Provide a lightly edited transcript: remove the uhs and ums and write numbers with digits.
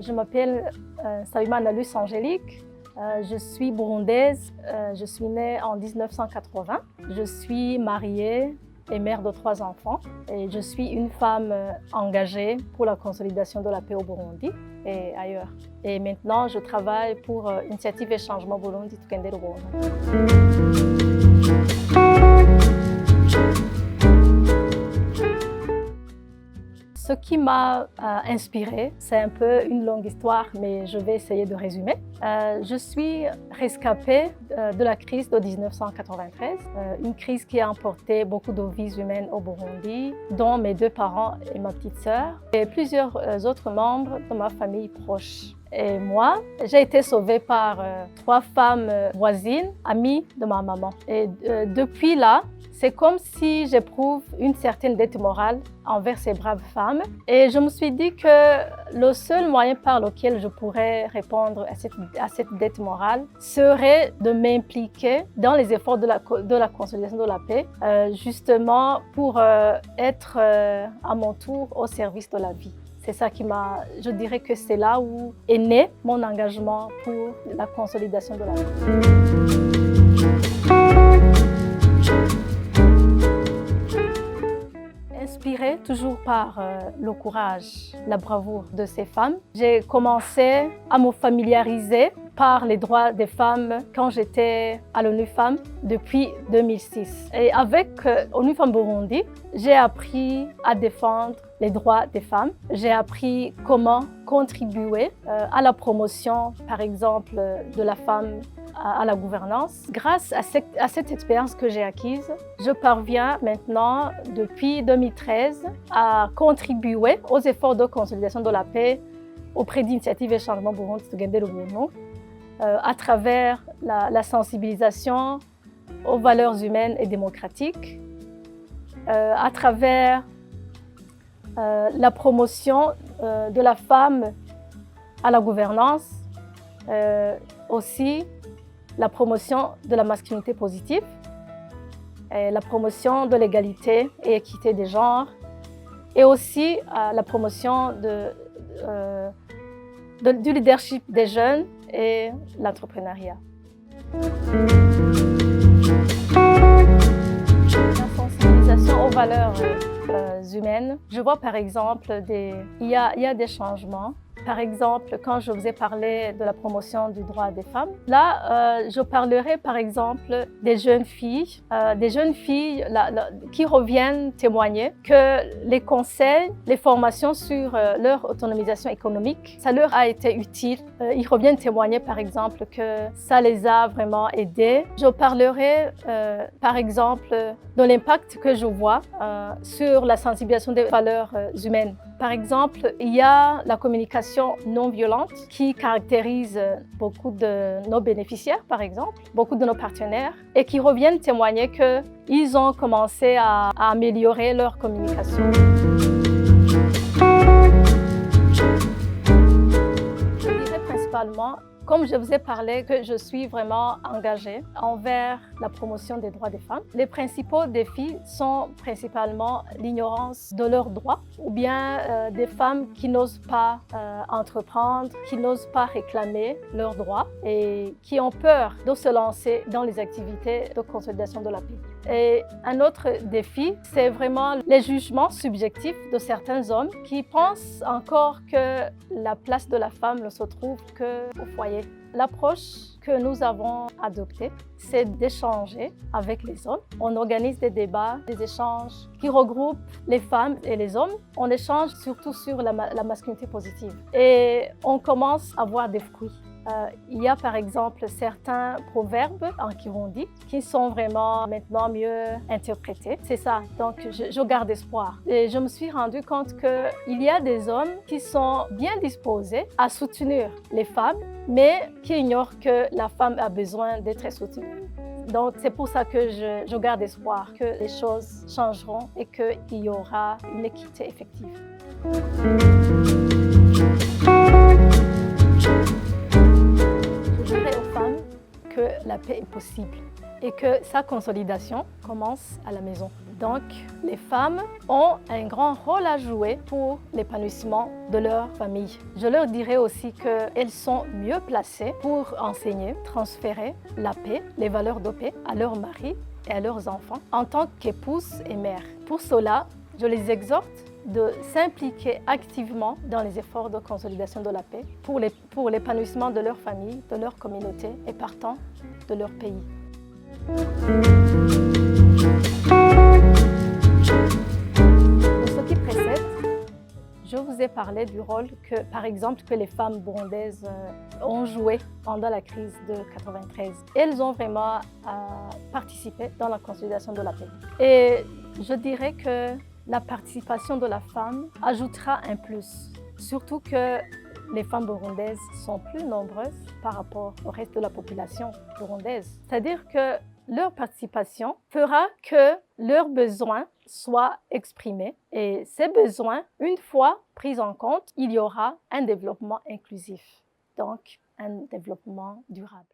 Je m'appelle Sabima Nalus Angélique. Je suis burundaise. Je suis née en 1980. Je suis mariée et mère de 3 enfants. Et je suis une femme engagée pour la consolidation de la paix au Burundi et ailleurs. Et maintenant, je travaille pour Initiative et Changement Burundi Tugendere Burundi. Ce qui m'a inspirée, c'est un peu une longue histoire, mais je vais essayer de résumer. Je suis rescapée de la crise de 1993, une crise qui a emporté beaucoup de vies humaines au Burundi, dont mes 2 parents et ma petite sœur, et plusieurs autres membres de ma famille proche. Et moi, j'ai été sauvée par 3 femmes voisines, amies de ma maman. Et depuis là, c'est comme si j'éprouve une certaine dette morale envers ces braves femmes. Et je me suis dit que le seul moyen par lequel je pourrais répondre à cette dette morale serait de m'impliquer dans les efforts de la consolidation de la paix, justement pour être à mon tour au service de la vie. C'est ça qui je dirais que c'est là où est né mon engagement pour la consolidation de la vie. Inspirée toujours par le courage, la bravoure de ces femmes, j'ai commencé à me familiariser par les droits des femmes quand j'étais à l'ONU Femmes depuis 2006. Et avec ONU Femmes Burundi, j'ai appris à défendre les droits des femmes. J'ai appris comment contribuer à la promotion, par exemple, de la femme à la gouvernance. Grâce à cette expérience que j'ai acquise, je parviens maintenant, depuis 2013, à contribuer aux efforts de consolidation de la paix auprès d'Initiative et Changement Burundi Tugendere Burundi, à travers la sensibilisation aux valeurs humaines et démocratiques, à travers la promotion de la femme à la gouvernance, aussi la promotion de la masculinité positive, et la promotion de l'égalité et équité des genres, et aussi la promotion du leadership des jeunes et l'entrepreneuriat. La sensibilisation aux valeurs humaines. Je vois par exemple, il y a des changements. Par exemple, quand je vous ai parlé de la promotion du droit des femmes, là, je parlerai par exemple des jeunes filles qui reviennent témoigner que les conseils, les formations sur leur autonomisation économique, ça leur a été utile. Ils reviennent témoigner par exemple que ça les a vraiment aidés. Je parlerai par exemple de l'impact que je vois sur la sensibilisation des valeurs humaines. Par exemple, il y a la communication non violente qui caractérise beaucoup de nos bénéficiaires, par exemple, beaucoup de nos partenaires, et qui reviennent témoigner qu'ils ont commencé à améliorer leur communication. Je dirais principalement, comme je vous ai parlé, que je suis vraiment engagée envers la promotion des droits des femmes. Les principaux défis sont principalement l'ignorance de leurs droits ou bien des femmes qui n'osent pas entreprendre, qui n'osent pas réclamer leurs droits et qui ont peur de se lancer dans les activités de consolidation de la paix. Et un autre défi, c'est vraiment les jugements subjectifs de certains hommes qui pensent encore que la place de la femme ne se trouve qu'au foyer. L'approche que nous avons adoptée, c'est d'échanger avec les hommes. On organise des débats, des échanges qui regroupent les femmes et les hommes. On échange surtout sur la masculinité positive. Et on commence à voir des fruits. Il y a par exemple certains proverbes en kirundi qui sont vraiment maintenant mieux interprétés. C'est ça, donc je garde espoir. Et je me suis rendu compte qu'il y a des hommes qui sont bien disposés à soutenir les femmes, mais qui ignorent que la femme a besoin d'être soutenue. Donc c'est pour ça que je garde espoir que les choses changeront et qu'il y aura une équité effective. Je dirais aux femmes que la paix est possible et que sa consolidation commence à la maison. Donc, les femmes ont un grand rôle à jouer pour l'épanouissement de leur famille. Je leur dirais aussi qu'elles sont mieux placées pour enseigner, transférer la paix, les valeurs de paix à leurs maris et à leurs enfants en tant qu'épouses et mères. Pour cela, je les exhorte de s'impliquer activement dans les efforts de consolidation de la paix pour l'épanouissement de leur famille, de leur communauté et partant de leur pays. Pour ce qui précède, je vous ai parlé du rôle que, par exemple, que les femmes burundaises ont joué pendant la crise de 93. Elles ont vraiment participé dans la consolidation de la paix. Et je dirais que la participation de la femme ajoutera un plus, surtout que les femmes burundaises sont plus nombreuses par rapport au reste de la population burundaise. C'est-à-dire que leur participation fera que leurs besoins soient exprimés et ces besoins, une fois pris en compte, il y aura un développement inclusif, donc un développement durable.